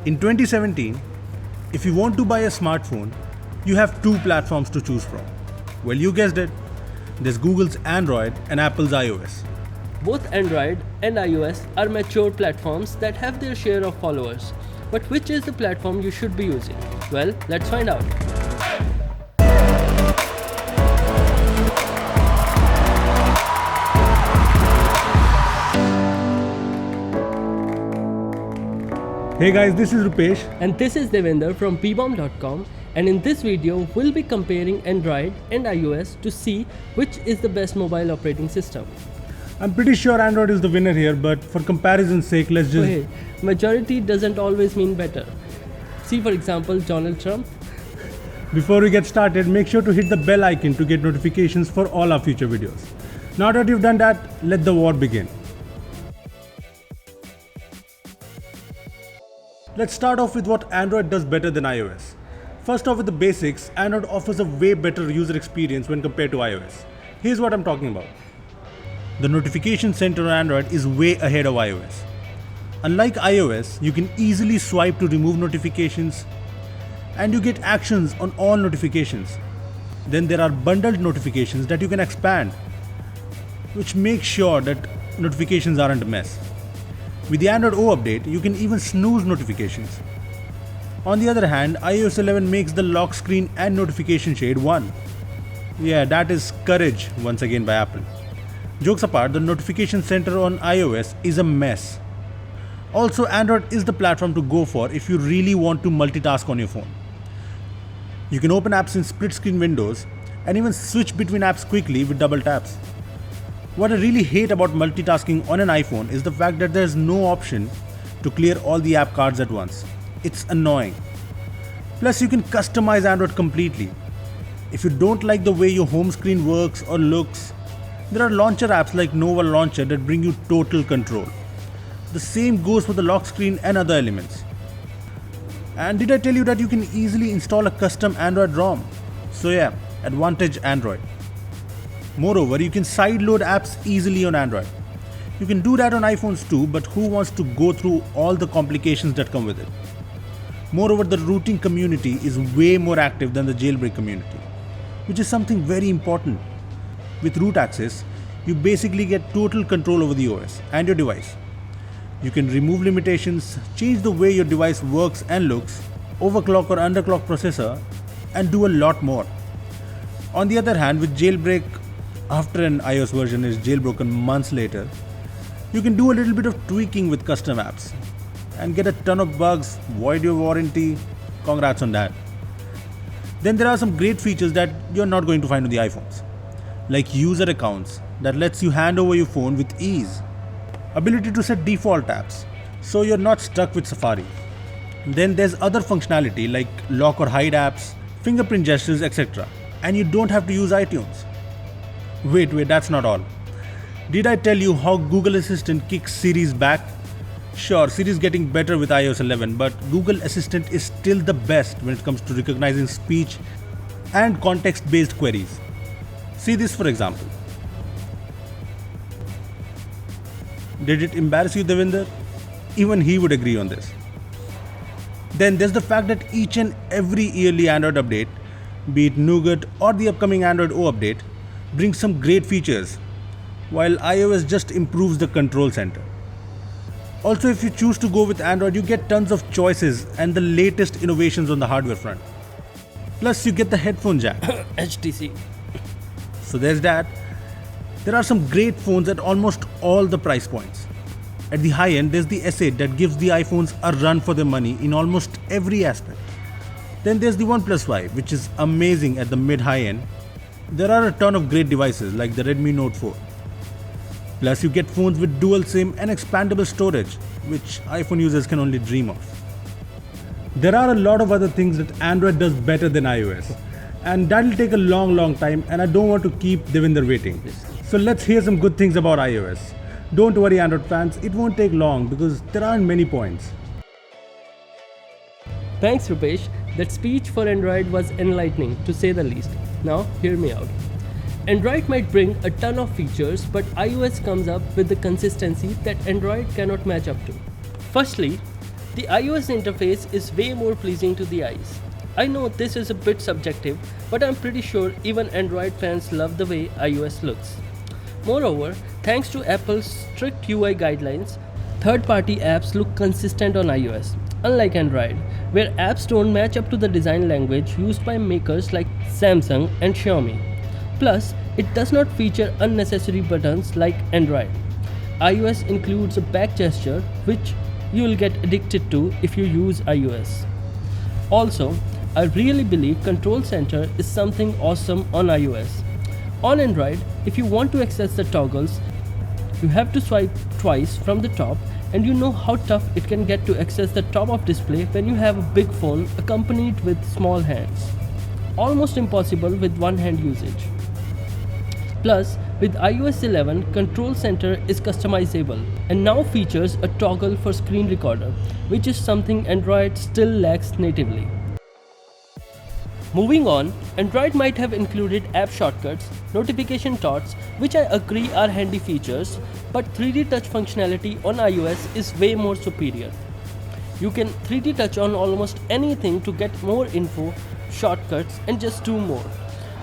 In 2017, if you want to buy a smartphone, you have two platforms to choose from. Well, you guessed it. There's Google's Android and Apple's iOS. Both Android and iOS are mature platforms that have their share of followers. But which is the platform you should be using? Well, let's find out. Hey guys, this is Rupesh. And this is Devender from Beebom.com, and in this video we'll be comparing Android and iOS to see which is the best mobile operating system. I'm pretty sure Android is the winner here, but for comparison's sake, let's just... Hey, majority doesn't always mean better. See for example Donald Trump. Before we get started, make sure to hit the bell icon to get notifications for all our future videos. Now that you've done that, let the war begin. Let's start off with what Android does better than iOS. First off with the basics, Android offers a way better user experience when compared to iOS. Here's what I'm talking about. The notification center on Android is way ahead of iOS. Unlike iOS, you can easily swipe to remove notifications and you get actions on all notifications. Then there are bundled notifications that you can expand, which makes sure that notifications aren't a mess. With the Android O update, you can even snooze notifications. On the other hand, iOS 11 makes the lock screen and notification shade one. Yeah, that is courage once again by Apple. Jokes apart, the notification center on iOS is a mess. Also, Android is the platform to go for if you really want to multitask on your phone. You can open apps in split screen windows and even switch between apps quickly with double taps. What I really hate about multitasking on an iPhone is the fact that there is no option to clear all the app cards at once. It's annoying. Plus, you can customize Android completely. If you don't like the way your home screen works or looks, there are launcher apps like Nova Launcher that bring you total control. The same goes for the lock screen and other elements. And did I tell you that you can easily install a custom Android ROM? So yeah, advantage Android. Moreover, you can sideload apps easily on Android. You can do that on iPhones too, but who wants to go through all the complications that come with it? Moreover, the rooting community is way more active than the jailbreak community, which is something very important. With root access, you basically get total control over the OS and your device. You can remove limitations, change the way your device works and looks, overclock or underclock processor, and do a lot more. On the other hand, with jailbreak, after an iOS version is jailbroken months later, you can do a little bit of tweaking with custom apps and get a ton of bugs, void your warranty. Congrats on that. Then there are some great features that you're not going to find on the iPhones, like user accounts that lets you hand over your phone with ease, ability to set default apps so you're not stuck with Safari. Then there's other functionality like lock or hide apps, fingerprint gestures, etc. And you don't have to use iTunes. Wait, that's not all. Did I tell you how Google Assistant kicks Siri's back? Sure, Siri is getting better with iOS 11, but Google Assistant is still the best when it comes to recognizing speech and context-based queries. See this for example. Did it embarrass you, Devinder? Even he would agree on this. Then there's the fact that each and every yearly Android update, be it Nougat or the upcoming Android O update, brings some great features, while iOS just improves the control center. Also, if you choose to go with Android, you get tons of choices and the latest innovations on the hardware front. Plus, you get the headphone jack. HTC. So there's that. There are some great phones at almost all the price points. At the high end, there's the S8 that gives the iPhones a run for their money in almost every aspect. Then there's the OnePlus 5, which is amazing at the mid-high end. There are a ton of great devices like the Redmi Note 4. Plus you get phones with dual SIM and expandable storage, which iPhone users can only dream of. There are a lot of other things that Android does better than iOS, and that'll take a long time, and I don't want to keep Devinder waiting. So let's hear some good things about iOS. Don't worry Android fans, it won't take long because there aren't many points. Thanks Rupesh, that speech for Android was enlightening to say the least. Now hear me out. Android might bring a ton of features, but iOS comes up with the consistency that Android cannot match up to. Firstly, The iOS interface is way more pleasing to the eyes. I know this is a bit subjective, but I'm pretty sure even Android fans love the way iOS looks. Moreover, thanks to Apple's strict UI guidelines, third-party apps look consistent on iOS, unlike Android, where apps don't match up to the design language used by makers like Samsung and Xiaomi. Plus, it does not feature unnecessary buttons like Android. iOS includes a back gesture, which you will get addicted to if you use iOS. Also, I really believe Control Center is something awesome on iOS. On Android, if you want to access the toggles, you have to swipe twice from the top, and you know how tough it can get to access the top of display when you have a big phone accompanied with small hands. Almost impossible with one hand usage. Plus, with iOS 11, Control Center is customizable and now features a toggle for screen recorder, which is something Android still lacks natively. Moving on, Android might have included app shortcuts, notification dots, which I agree are handy features, but 3D touch functionality on iOS is way more superior. You can 3D touch on almost anything to get more info, shortcuts, and just do more.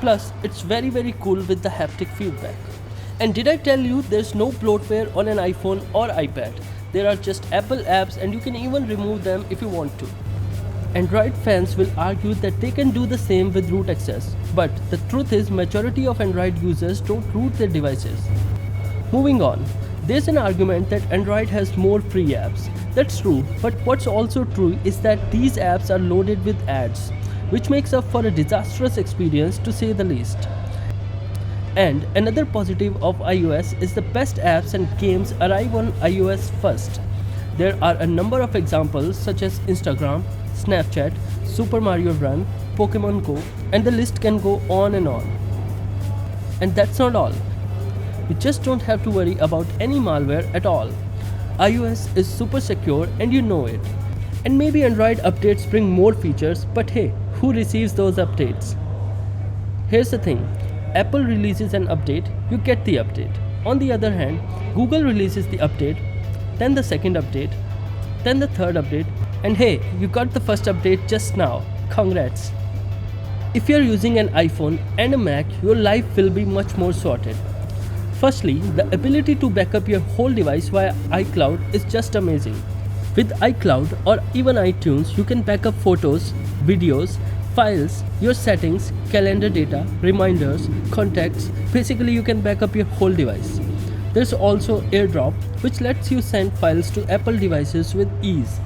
Plus, it's very cool with the haptic feedback. And did I tell you there's no bloatware on an iPhone or iPad? There are just Apple apps and you can even remove them if you want to. Android fans will argue that they can do the same with root access, but the truth is majority of Android users don't root their devices. Moving on, there's an argument that Android has more free apps. That's true, but what's also true is that these apps are loaded with ads, which makes up for a disastrous experience to say the least. And another positive of iOS is the best apps and games arrive on iOS first. There are a number of examples such as Instagram, Snapchat, Super Mario Run, Pokemon Go, and the list can go on and on. And that's not all. You just don't have to worry about any malware at all. iOS is super secure and you know it. And maybe Android updates bring more features, but hey, who receives those updates? Here's the thing, Apple releases an update, you get the update. On the other hand, Google releases the update, then the second update, then the third update, and hey, you got the first update just now. Congrats! If you're using an iPhone and a Mac, your life will be much more sorted. Firstly, the ability to back up your whole device via iCloud is just amazing. With iCloud or even iTunes, you can back up photos, videos, files, your settings, calendar data, reminders, contacts. Basically, you can back up your whole device. There's also AirDrop, which lets you send files to Apple devices with ease.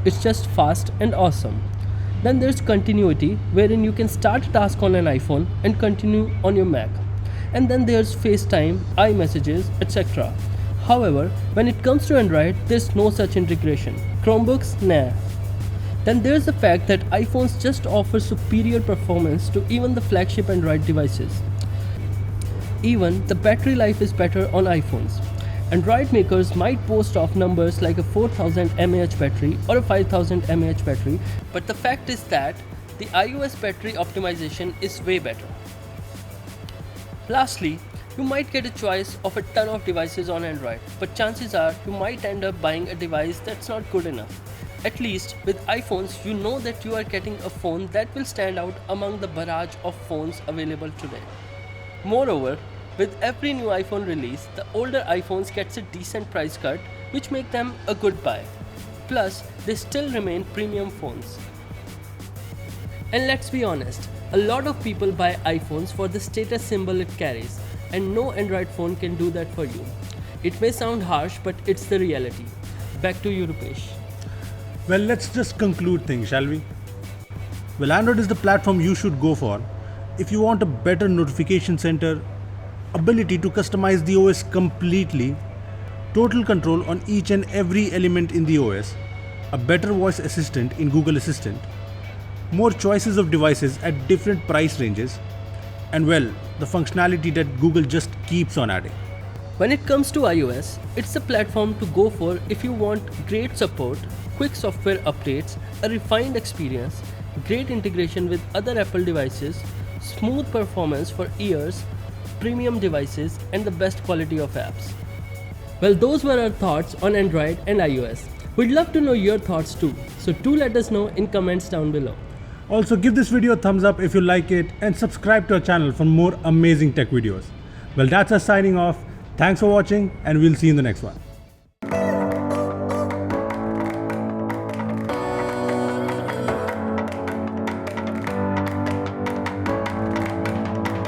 It's just fast and awesome. Then there's continuity, wherein you can start a task on an iPhone and continue on your Mac. And then there's FaceTime, iMessages, etc. However, when it comes to Android, there's no such integration. Chromebooks, nah. Then there's the fact that iPhones just offer superior performance to even the flagship Android devices. Even the battery life is better on iPhones. Android makers might boast of numbers like a 4000 mAh battery or a 5000 mAh battery, but the fact is that the iOS battery optimization is way better. Lastly, you might get a choice of a ton of devices on Android, but chances are you might end up buying a device that's not good enough. At least with iPhones, you know that you are getting a phone that will stand out among the barrage of phones available today. Moreover, with every new iPhone release, the older iPhones gets a decent price cut, which make them a good buy. Plus, they still remain premium phones. And let's be honest, a lot of people buy iPhones for the status symbol it carries, and no Android phone can do that for you. It may sound harsh, but it's the reality. Back to you, Rupesh. Well, let's just conclude things, shall we? Well, Android is the platform you should go for if you want a better notification center, ability to customize the OS completely, total control on each and every element in the OS, a better voice assistant in Google Assistant, more choices of devices at different price ranges, and well, the functionality that Google just keeps on adding. When it comes to iOS, it's the platform to go for if you want great support, quick software updates, a refined experience, great integration with other Apple devices, smooth performance for ears, premium devices, and the best quality of apps. Well, those were our thoughts on Android and iOS. We'd love to know your thoughts too, so do let us know in comments down below. Also, give this video a thumbs up if you like it and subscribe to our channel for more amazing tech videos. Well, that's us signing off. Thanks for watching and we'll see you in the next one.